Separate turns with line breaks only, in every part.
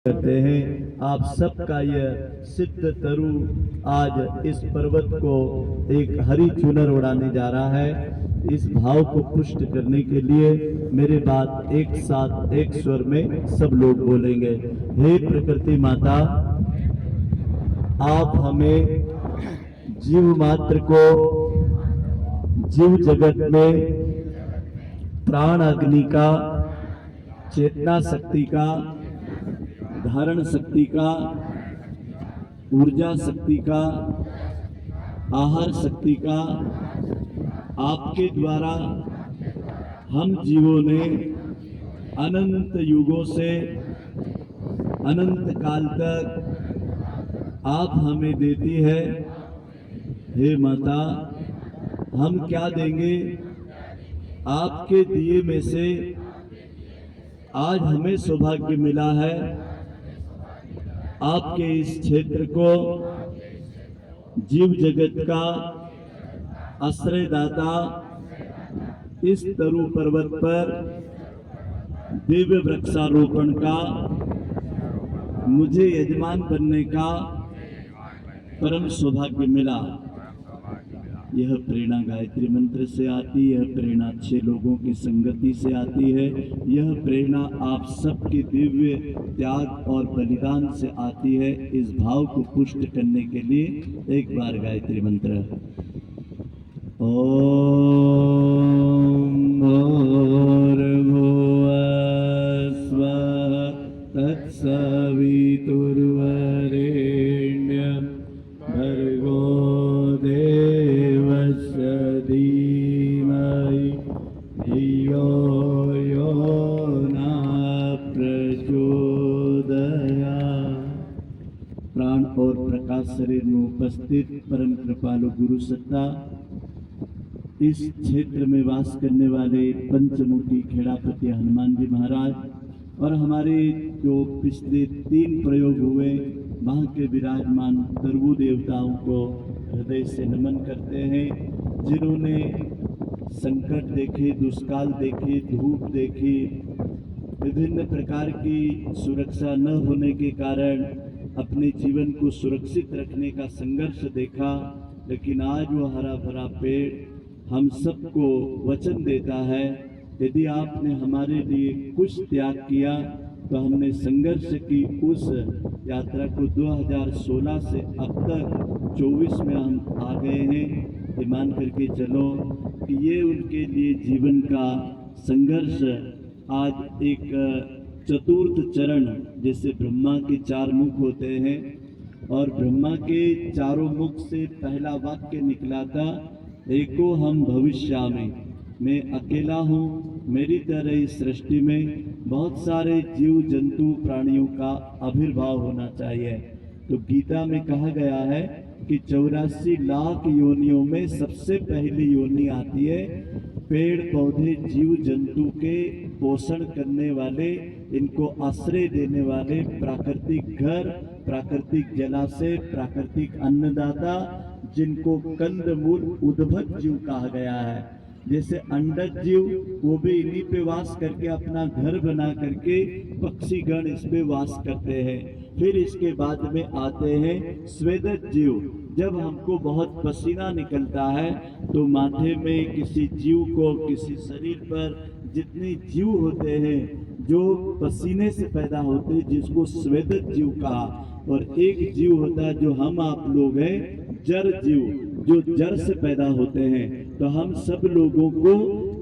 करते हैं। आप सबका यह सिद्ध तरु आज इस पर्वत को एक हरी चुनर उड़ाने जा रहा है। इस भाव को पुष्ट करने के लिए मेरे बात एक साथ एक स्वर में सब लोग बोलेंगे। हे प्रकृति माता, आप हमें जीव मात्र को जीव जगत में प्राण अग्नि का, चेतना शक्ति का, धारण शक्ति का, ऊर्जा शक्ति का, आहार शक्ति का आपके द्वारा हम जीवों ने अनंत युगों से अनंत काल तक आप हमें देती है। हे माता, हम क्या देंगे? आपके दिए में से आज हमें सौभाग्य मिला है आपके इस क्षेत्र को जीव जगत का आश्रयदाता, इस तरु पर्वत पर दिव्य वृक्षारोपण का, मुझे यजमान बनने का परम सौभाग्य मिला। यह प्रेरणा गायत्री मंत्र से आती है, यह प्रेरणा अच्छे लोगों की संगति से आती है, यह प्रेरणा आप सबके दिव्य त्याग और बलिदान से आती है। इस भाव को पुष्ट करने के लिए एक बार गायत्री मंत्र। ओम भूर्भुवः स्वः तत्सवितुर्वरेण्यं भर्गो देवस्य धीमहि धियो यो न प्रचोदयात्। प्राण और प्रकाश शरीर में उपस्थित परम कृपालु गुरु सत्ता, इस क्षेत्र में वास करने वाले पंचमुखी खेड़ापति हनुमान जी महाराज और हमारे जो पिछले 3 प्रयोग हुए वहाँ के विराजमान सर्व देवताओं को हृदय से नमन करते हैं, जिन्होंने संकट देखे, दुष्काल देखे, धूप देखी, विभिन्न प्रकार की सुरक्षा न होने के कारण अपने जीवन को सुरक्षित रखने का संघर्ष देखा, लेकिन आज वो हरा भरा पेड़ हम सबको वचन देता है, यदि आपने हमारे लिए कुछ त्याग किया तो हमने संघर्ष की उस यात्रा को 2016 से अब तक 24 में हम आ गए हैं। ये मान करके चलो कि ये उनके लिए जीवन का संघर्ष आज एक चतुर्थ चरण, जैसे ब्रह्मा के 4 मुख होते हैं और ब्रह्मा के चारों मुख से पहला वाक्य निकला था, एको हम भविष्यामि, मैं अकेला हूँ, मेरी तरह इस सृष्टि में बहुत सारे जीव जंतु प्राणियों का आविर्भाव होना चाहिए। तो गीता में कहा गया है कि 84 लाख योनियों में सबसे पहली योनि आती है पेड़ पौधे जीव जंतु के पोषण करने वाले, इनको आश्रय देने वाले, प्राकृतिक घर, प्राकृतिक जलाशय, प्राकृतिक अन्नदाता, जिनको कंदमूल उद्भट जीव कहा गया है। जैसे अंडज जीव, वो भी इन्हीं पे वास करके अपना घर बना करके पक्षी गण इस पे वास करते हैं। फिर इसके बाद में आते हैं स्वेदज जीव। जब हमको बहुत पसीना निकलता है तो माथे में किसी जीव को, किसी शरीर पर जितने जीव होते हैं जो पसीने से पैदा होते हैं, जिसको स्वेदज जीव कहा, और एक जीव होता है जो हम आप लोग हैं जर जीव, जो जर से पैदा होते हैं। तो हम सब लोगों को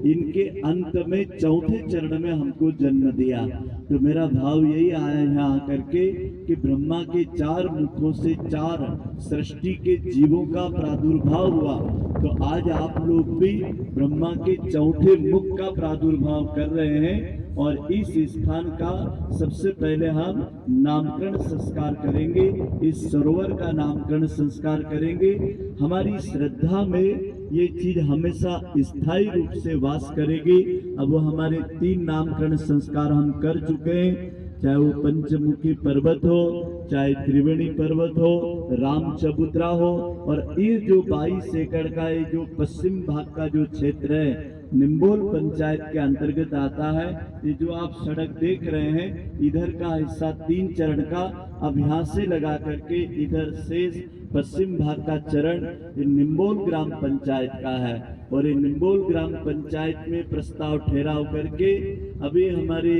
इनके अंत में चौथे चरण में हमको जन्म दिया। तो मेरा भाव यही आया यहाँ आकर के कि ब्रह्मा के 4 मुखों से 4 सृष्टि के जीवों का प्रादुर्भाव हुआ, तो आज आप लोग भी ब्रह्मा के चौथे मुख का प्रादुर्भाव कर रहे हैं। और इस स्थान का सबसे पहले हम नामकरण संस्कार करेंगे, इस सरोवर का नामकरण संस्कार करेंगे। हमारी श्रद्धा में ये चीज हमेशा स्थायी रूप से वास करेगी। अब वो हमारे 3 नामकरण संस्कार हम कर चुके हैं, चाहे वो पंचमुखी पर्वत हो, चाहे त्रिवेणी पर्वत हो, राम चबूतरा हो, और ये जो 22 एकड़ का ये जो पश्चिम भाग का जो क्षेत्र है निम्बोल पंचायत के अंतर्गत आता है। ये जो आप सड़क देख रहे हैं, इधर का हिस्सा 3 चरण का, अब यहाँ से लगा करके इधर शेष पश्चिम भाग का चरण ये निम्बोल ग्राम पंचायत का है। और ये निम्बोल ग्राम पंचायत में प्रस्ताव ठहराव करके अभी हमारे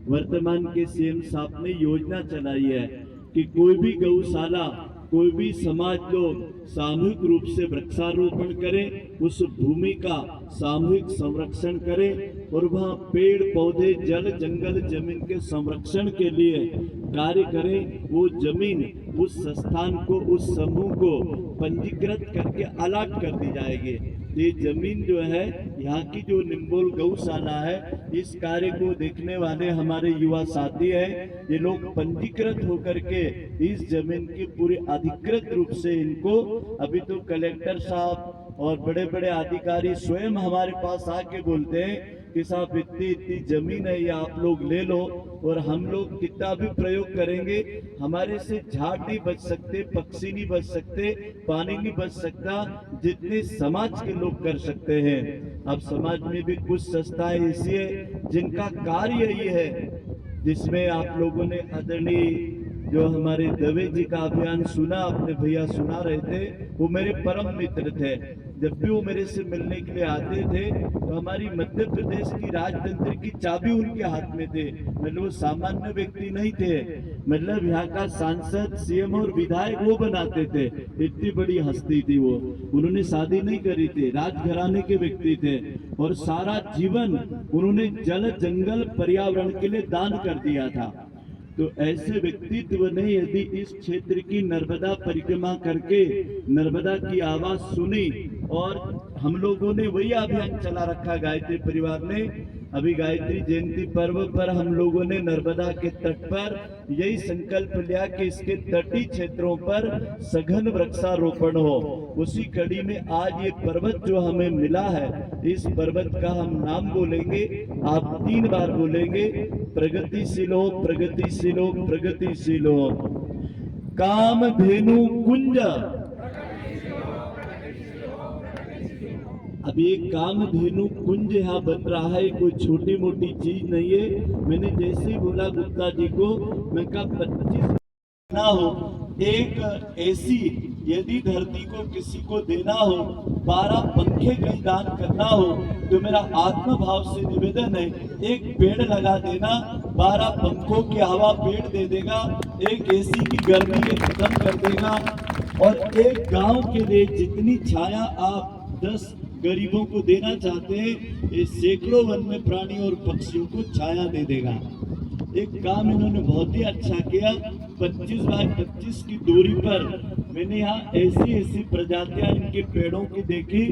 वर्तमान के सीएम साहब ने योजना चलाई है कि कोई भी गौशाला, कोई भी समाज लोग सामूहिक रूप से वृक्षारोपण करें, उस भूमि का सामूहिक संरक्षण करें और वहाँ पेड़ पौधे जल जंगल जमीन के संरक्षण के लिए कार्य करें। वो जमीन उस संस्थान को, उस समूह को पंजीकृत करके अलॉट कर दी जाएगी। ये जमीन जो है, यहाँ की जो निम्बोल गौशाला है, इस कार्य को देखने वाले हमारे युवा साथी हैं, ये लोग पंजीकृत होकर के इस जमीन की पूरी अधिकृत रूप से इनको, अभी तो कलेक्टर साहब और बड़े बड़े अधिकारी स्वयं हमारे पास आके बोलते हैं कि साहब इतनी इतनी जमीन है, ये आप लोग ले लो, और हम लोग कितना भी प्रयोग करेंगे हमारे से झाड़ नहीं बच सकते, पक्षी नहीं बच सकते, पानी नहीं बच सकता, जितने समाज के लोग कर सकते हैं। अब समाज में भी कुछ संस्थाएं ऐसी है जिनका कार्य ये है, जिसमें आप लोगों ने आदरणीय जो हमारे दवे जी का अभियान सुना, अपने भैया सुना रहे थे, वो मेरे परम मित्र थे। जब भी वो मेरे से मिलने के लिए आते थे तो हमारी मध्य प्रदेश की राजतंत्र की चाबी उनके हाथ में थे। मतलब वो सामान्य व्यक्ति नहीं थे, मतलब यहाँ का सांसद, सीएम और विधायक वो बनाते थे, इतनी बड़ी हस्ती थी वो। उन्होंने शादी नहीं करी थी, राजघराने के व्यक्ति थे और सारा जीवन उन्होंने जल जंगल पर्यावरण के लिए दान कर दिया था। तो ऐसे व्यक्तित्व ने यदि इस क्षेत्र की नर्मदा परिक्रमा करके नर्मदा की आवाज सुनी, और हम लोगों ने वही अभियान चला रखा गायत्री परिवार ने। अभी गायत्री जयंती पर्व पर हम लोगों ने नर्मदा के तट पर यही संकल्प लिया कि इसके तटीय क्षेत्रों पर सघन वृक्षारोपण हो। उसी कड़ी में आज ये पर्वत जो हमें मिला है, इस पर्वत का हम नाम बोलेंगे, आप 3 बार बोलेंगे, प्रगतिशील हो, प्रगतिशील हो, प्रगतिशील हो। कामधेनु कुंज। अब ये कामधेनु कुंज यहाँ बन रहा है, कोई छोटी मोटी चीज नहीं है। मैंने जैसे ही बोला गुप्ता जी को, मैं कहा 25 ना हो, एक एसी यदि धरती को किसी को देना हो, 12 पंखे कहीं दान करना हो, तो मेरा आत्म भाव से निवेदन है, एक पेड़ लगा देना, 12 पंखों की हवा पेड़ दे देगा, एक एसी की गर्मी के खत्म कर देगा, और एक गांव के लिए जितनी छाया आप 10 गरीबों को देना चाहते हैं, ये सैकड़ों वन्य प्राणी और पक्षियों को छाया दे देगा। एक काम इन्होंने बहुत ही अच्छा किया, 25 बाय 25 की दूरी पर मैंने यहाँ ऐसी प्रजातियां इनके पेड़ों की देखी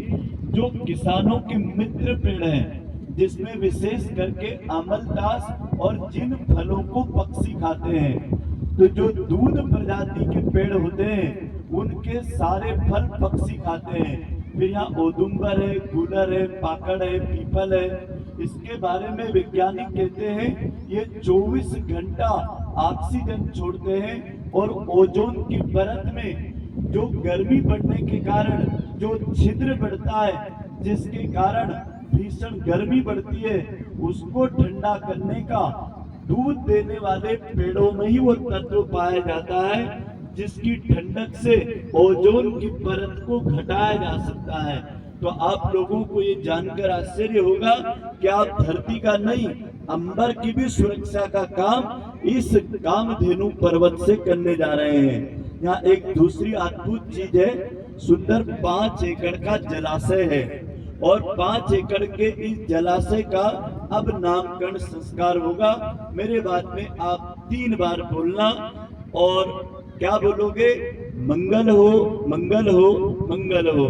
जो किसानों के मित्र पेड़ हैं, जिसमें विशेष करके अमलतास और जिन फलों को पक्षी खाते हैं। तो जो दूध प्रजाति के पेड़ होते हैं उनके सारे फल पक्षी खाते हैं। फिर यहाँ औदुंबर है, गुलर है, पाकड़ है, पीपल है। इसके बारे में वैज्ञानिक कहते हैं ये 24 घंटा ऑक्सीजन छोड़ते हैं, और ओजोन की परत में जो गर्मी बढ़ने के कारण जो छिद्र बढ़ता है, जिसके कारण भीषण गर्मी बढ़ती है, उसको ठंडा करने का दूध देने वाले पेड़ों में ही वो तत्व पाया जाता है, जिसकी ठंडक से ओजोन की परत को घटाया जा सकता है। तो आप लोगों को ये जानकर आश्चर्य होगा कि आप धरती का नहीं, अंबर की भी सुरक्षा का काम इस कामधेनु पर्वत से करने जा रहे हैं। यहाँ एक दूसरी अद्भुत चीज है, सुंदर 5 एकड़ का जलाशय है, और 5 एकड़ के इस जलाशय का अब नामकरण संस्कार होगा। मेरे बाद में आप 3 बार बोलना, और क्या बोलोगे? मंगल हो, मंगल हो, मंगल हो।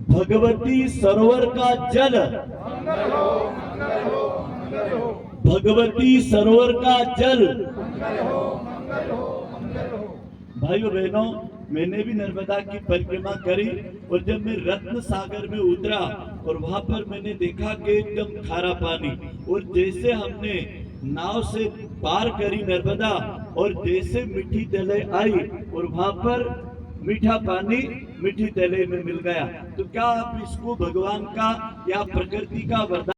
भगवती सरोवर का जल, मंगल हो, मंगल हो, मंगल हो। भगवती सरोवर का जल, मंगल हो, मंगल हो, मंगल हो। भाइयों बहनों, मैंने भी नर्मदा की परिक्रमा करी, और जब मैं रत्न सागर में उतरा और वहां पर मैंने देखा कि एकदम खारा पानी, और जैसे हमने नाव से पार करी नर्मदा, और जैसे मीठी दलय आई और वहां पर मीठा पानी मिट्टी तले में मिल गया। तो क्या आप इसको भगवान का या प्रकृति का वरदान